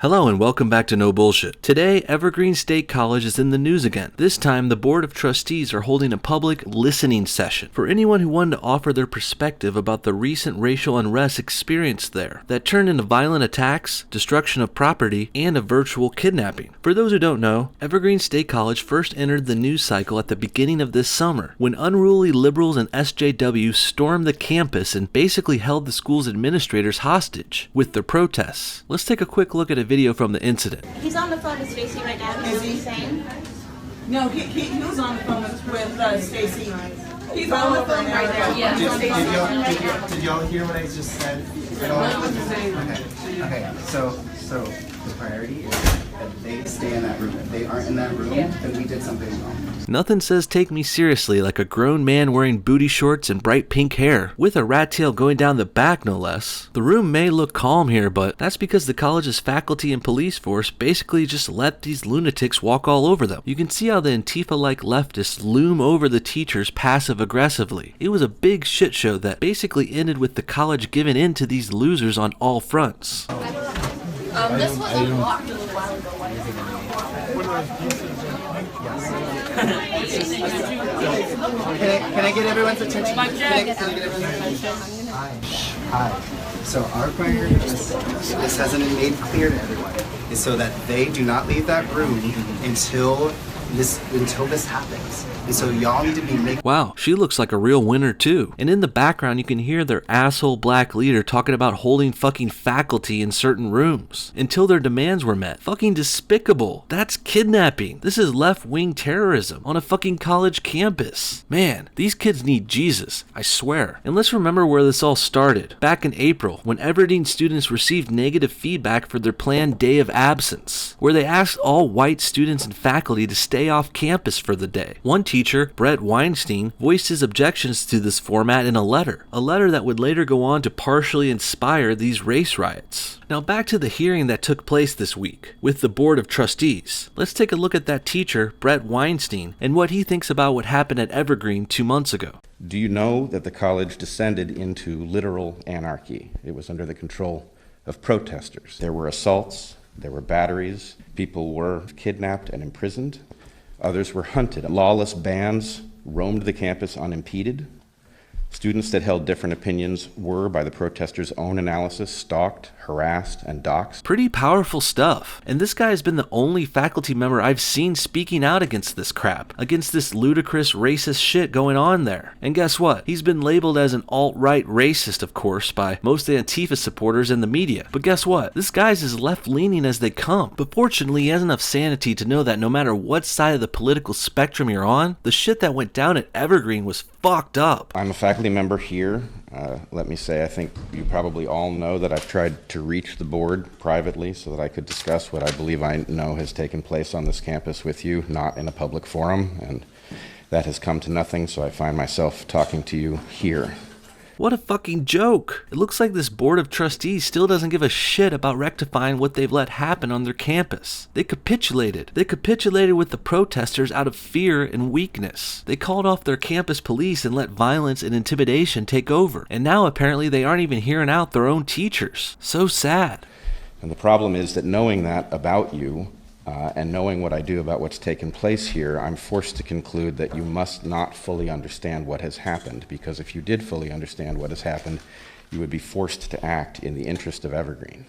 Hello and welcome back to No Bullshit. Today, Evergreen State College is in the news again. This time, the Board of Trustees are holding a public listening session for anyone who wanted to offer their perspective about the recent racial unrest experienced there that turned into violent attacks, destruction of property, and a virtual kidnapping. For those who don't know, Evergreen State College first entered the news cycle at the beginning of this summer when unruly liberals and SJWs stormed the campus and basically held the school's administrators hostage with their protests. Let's take a quick look at a video from the incident. He's on the phone with Stacy right now. Is he saying? No, he was on the phone with Stacy. He's on the phone right now. Yeah. Did y'all hear what I just said? Okay. So the priority is that they stay in that room. If they aren't in that room, then we did something wrong. Nothing says take me seriously like a grown man wearing booty shorts and bright pink hair, with a rat tail going down the back no less. The room may look calm here, but that's because the college's faculty and police force basically just let these lunatics walk all over them. You can see how the Antifa-like leftists loom over the teachers passive-aggressively. It was a big shit show that basically ended with the college giving in to these losers on all fronts. This was unlocked a little while ago. Can I get everyone's attention? Can I get everyone's attention? Hi. So our priority, this hasn't been made clear to everyone, is so that they do not leave that room until this happens. And so y'all need to be making... Wow, she looks like a real winner too. And in the background you can hear their asshole black leader talking about holding fucking faculty in certain rooms until their demands were met. Fucking despicable. That's kidnapping. This is left-wing terrorism on a fucking college campus. Man, these kids need Jesus, I swear. And let's remember where this all started. Back in April, when Evergreen students received negative feedback for their planned day of absence, where they asked all white students and faculty to stay off campus for the day. One teacher, Brett Weinstein, voiced his objections to this format in a letter that would later go on to partially inspire these race riots. Now back to the hearing that took place this week with the Board of Trustees. Let's take a look at that teacher, Brett Weinstein, and what he thinks about what happened at Evergreen 2 months ago. Do you know that the college descended into literal anarchy? It was under the control of protesters. There were assaults, there were batteries, people were kidnapped and imprisoned. Others were hunted. Lawless bands roamed the campus unimpeded. Students that held different opinions were, by the protesters' own analysis, stalked, harassed, and doxxed. Pretty powerful stuff. And this guy has been the only faculty member I've seen speaking out against this crap, against this ludicrous racist shit going on there. And guess what? He's been labeled as an alt-right racist, of course, by most of the Antifa supporters and the media. But guess what? This guy's as left-leaning as they come. But fortunately, he has enough sanity to know that no matter what side of the political spectrum you're on, the shit that went down at Evergreen was fucked up. I'm a faculty member here. Let me say, I think you probably all know that I've tried to reach the board privately so that I could discuss what I believe I know has taken place on this campus with you, not in a public forum, and that has come to nothing, so I find myself talking to you here. What a fucking joke. It looks like this Board of Trustees still doesn't give a shit about rectifying what they've let happen on their campus. They capitulated. They capitulated with the protesters out of fear and weakness. They called off their campus police and let violence and intimidation take over. And now apparently they aren't even hearing out their own teachers. So sad. And the problem is that knowing that about you, and knowing what I do about what's taken place here, I'm forced to conclude that you must not fully understand what has happened, because if you did fully understand what has happened, you would be forced to act in the interest of Evergreen.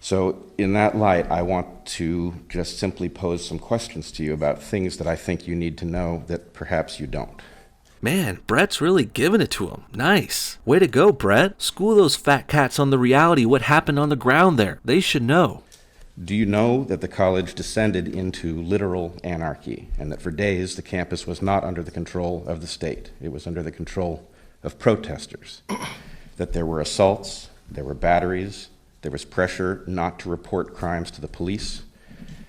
So in that light, I want to just simply pose some questions to you about things that I think you need to know that perhaps you don't. Man, Brett's really giving it to him. Nice. Way to go, Brett. School those fat cats on the reality what happened on the ground there. They should know. Do you know that the college descended into literal anarchy, and that for days the campus was not under the control of the state? It was under the control of protesters. That there were assaults, there were batteries, there was pressure not to report crimes to the police.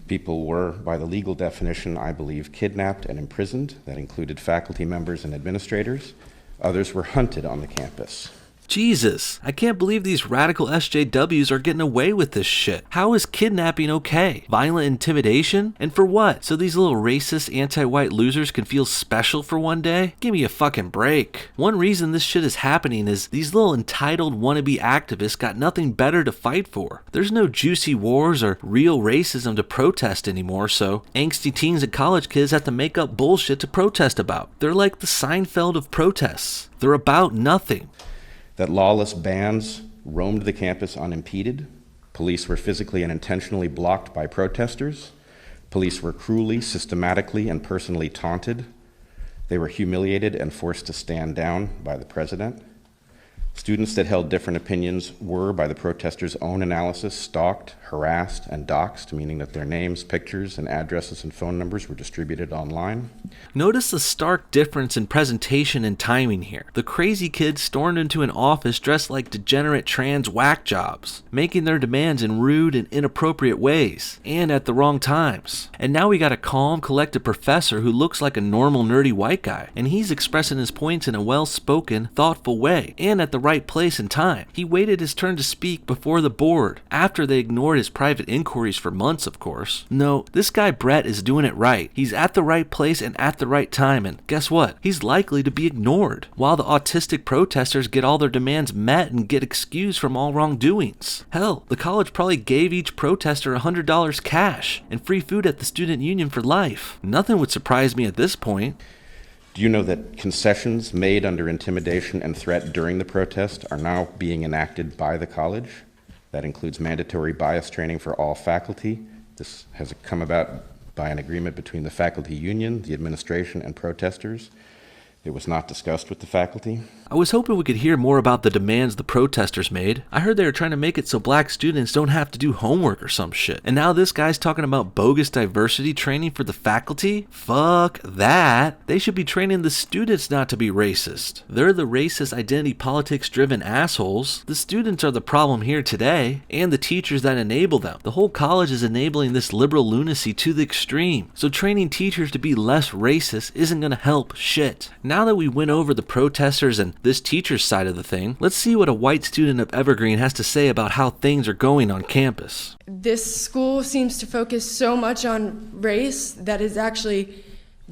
People were, by the legal definition, I believe, kidnapped and imprisoned. That included faculty members and administrators. Others were hunted on the campus. Jesus, I can't believe these radical SJWs are getting away with this shit. How is kidnapping okay? Violent intimidation? And for what? So these little racist, anti-white losers can feel special for one day? Give me a fucking break. One reason this shit is happening is these little entitled wannabe activists got nothing better to fight for. There's no juicy wars or real racism to protest anymore, so angsty teens and college kids have to make up bullshit to protest about. They're like the Seinfeld of protests. They're about nothing. That lawless bands roamed the campus unimpeded. Police were physically and intentionally blocked by protesters. Police were cruelly, systematically, and personally taunted. They were humiliated and forced to stand down by the president. Students that held different opinions were, by the protesters' own analysis, stalked, harassed, and doxxed, meaning that their names, pictures, and addresses and phone numbers were distributed online. Notice the stark difference in presentation and timing here. The crazy kids stormed into an office dressed like degenerate trans whack jobs, making their demands in rude and inappropriate ways, and at the wrong times. And now we got a calm, collected professor who looks like a normal, nerdy white guy, and he's expressing his points in a well-spoken, thoughtful way, and at the right place and time. He waited his turn to speak before the board, after they ignored his private inquiries for months, of course. No, this guy Brett is doing it right. He's at the right place and at the right time, and guess what? He's likely to be ignored, while the autistic protesters get all their demands met and get excused from all wrongdoings. Hell, the college probably gave each protester $100 cash and free food at the student union for life. Nothing would surprise me at this point. Do you know that concessions made under intimidation and threat during the protest are now being enacted by the college? That includes mandatory bias training for all faculty. This has come about by an agreement between the faculty union, the administration, and protesters. It was not discussed with the faculty. I was hoping we could hear more about the demands the protesters made. I heard they were trying to make it so black students don't have to do homework or some shit. And now this guy's talking about bogus diversity training for the faculty? Fuck that. They should be training the students not to be racist. They're the racist identity politics driven assholes. The students are the problem here today, and the teachers that enable them. The whole college is enabling this liberal lunacy to the extreme. So training teachers to be less racist isn't gonna help shit. Now that we went over the protesters and this teacher's side of the thing, let's see what a white student of Evergreen has to say about how things are going on campus. This school seems to focus so much on race that is actually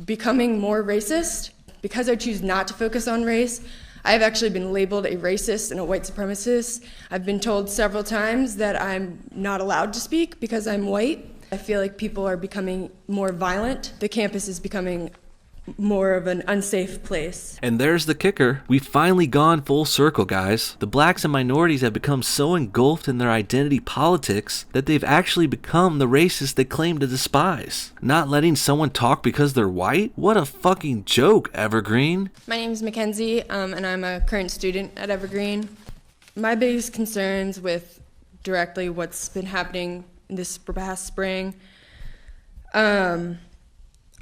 becoming more racist. Because I choose not to focus on race, I've actually been labeled a racist and a white supremacist. I've been told several times that I'm not allowed to speak because I'm white. I feel like people are becoming more violent. The campus is becoming more of an unsafe place. And there's the kicker. We've finally gone full circle, guys. The blacks and minorities have become so engulfed in their identity politics that they've actually become the racists they claim to despise. Not letting someone talk because they're white? What a fucking joke, Evergreen. My name is Mackenzie, and I'm a current student at Evergreen. My biggest concerns with directly what's been happening this past spring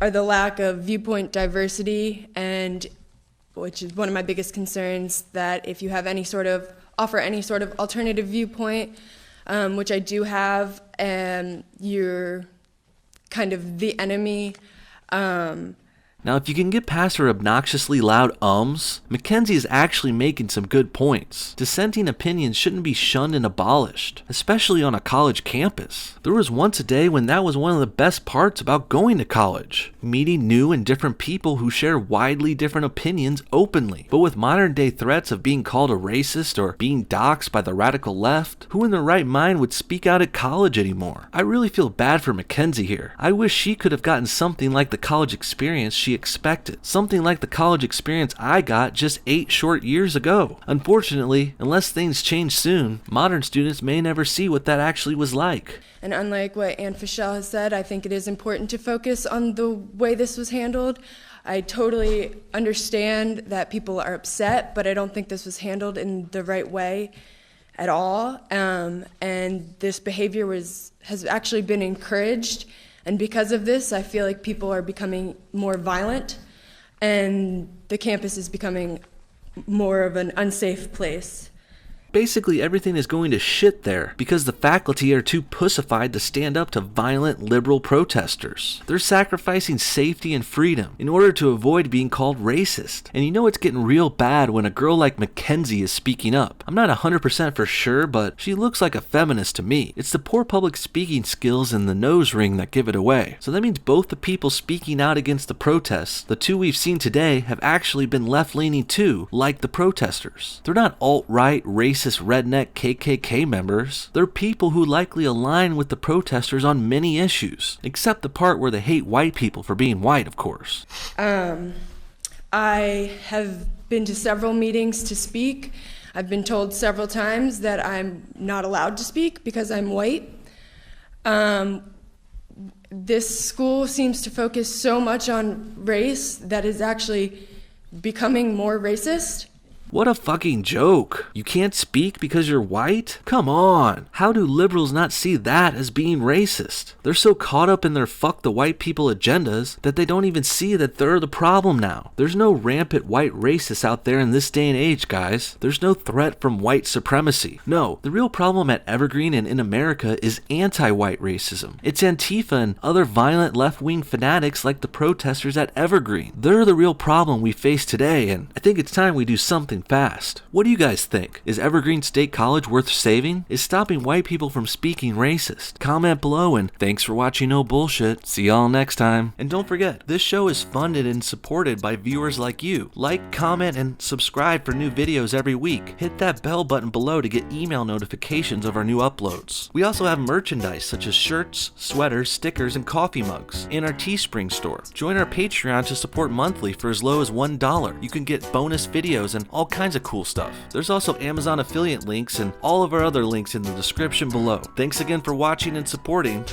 are the lack of viewpoint diversity, and which is one of my biggest concerns, that if you have offer any sort of alternative viewpoint, which I do have, you're kind of the enemy. Now, if you can get past her obnoxiously loud ums, Mackenzie is actually making some good points. Dissenting opinions shouldn't be shunned and abolished, especially on a college campus. There was once a day when that was one of the best parts about going to college, meeting new and different people who share widely different opinions openly. But with modern day threats of being called a racist or being doxxed by the radical left, who in their right mind would speak out at college anymore? I really feel bad for Mackenzie here. I wish she could have gotten something like the college experience she expected. Something like the college experience I got just 8 short years ago. Unfortunately, unless things change soon, modern students may never see what that actually was like. And unlike what Anne Fischel has said, I think it is important to focus on the way this was handled. I totally understand that people are upset, but I don't think this was handled in the right way at all. And this behavior has actually been encouraged. And because of this, I feel like people are becoming more violent, and the campus is becoming more of an unsafe place. Basically, everything is going to shit there because the faculty are too pussified to stand up to violent liberal protesters. They're sacrificing safety and freedom in order to avoid being called racist. And you know it's getting real bad when a girl like Mackenzie is speaking up. I'm not 100% for sure, but she looks like a feminist to me. It's the poor public speaking skills and the nose ring that give it away. So that means both the people speaking out against the protests, the two we've seen today, have actually been left-leaning too, like the protesters. They're not alt-right, racist, redneck KKK members. They're people who likely align with the protesters on many issues, except the part where they hate white people for being white, of course. I have been to several meetings to speak. I've been told several times that I'm not allowed to speak because I'm white. This school seems to focus so much on race that is actually becoming more racist. What a fucking joke. You can't speak because you're white? Come on. How do liberals not see that as being racist? They're so caught up in their fuck the white people agendas that they don't even see that they're the problem now. There's no rampant white racists out there in this day and age, guys. There's no threat from white supremacy. No, the real problem at Evergreen and in America is anti-white racism. It's Antifa and other violent left-wing fanatics like the protesters at Evergreen. They're the real problem we face today, and I think it's time we do something fast. What do you guys think? Is Evergreen State College worth saving? Is stopping white people from speaking racist? Comment below, and thanks for watching No Bullshit. See y'all next time. And don't forget, this show is funded and supported by viewers like you. Like, comment, and subscribe for new videos every week. Hit that bell button below to get email notifications of our new uploads. We also have merchandise such as shirts, sweaters, stickers, and coffee mugs in our Teespring store. Join our Patreon to support monthly for as low as $1. You can get bonus videos and all kinds of cool stuff. There's also Amazon affiliate links and all of our other links in the description below. Thanks again for watching and supporting.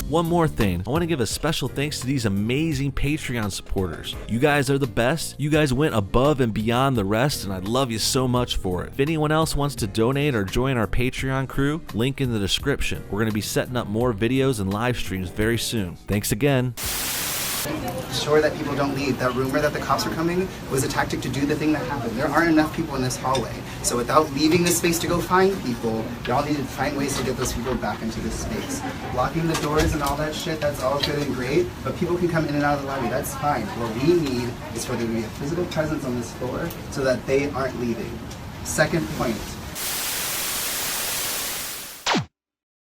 One more thing, I want to give a special thanks to these amazing Patreon supporters. You guys are the best. You guys went above and beyond the rest, and I love you so much for it. If anyone else wants to donate or join our Patreon crew, link in the description. We're going to be setting up more videos and live streams very soon. Thanks again. Ensure that people don't leave. That rumor that the cops were coming was a tactic to do the thing that happened. There aren't enough people in this hallway. So without leaving this space to go find people, y'all need to find ways to get those people back into this space. Blocking the doors and all that shit, that's all good and great, but people can come in and out of the lobby. That's fine. What we need is for there to be a physical presence on this floor so that they aren't leaving. Second point,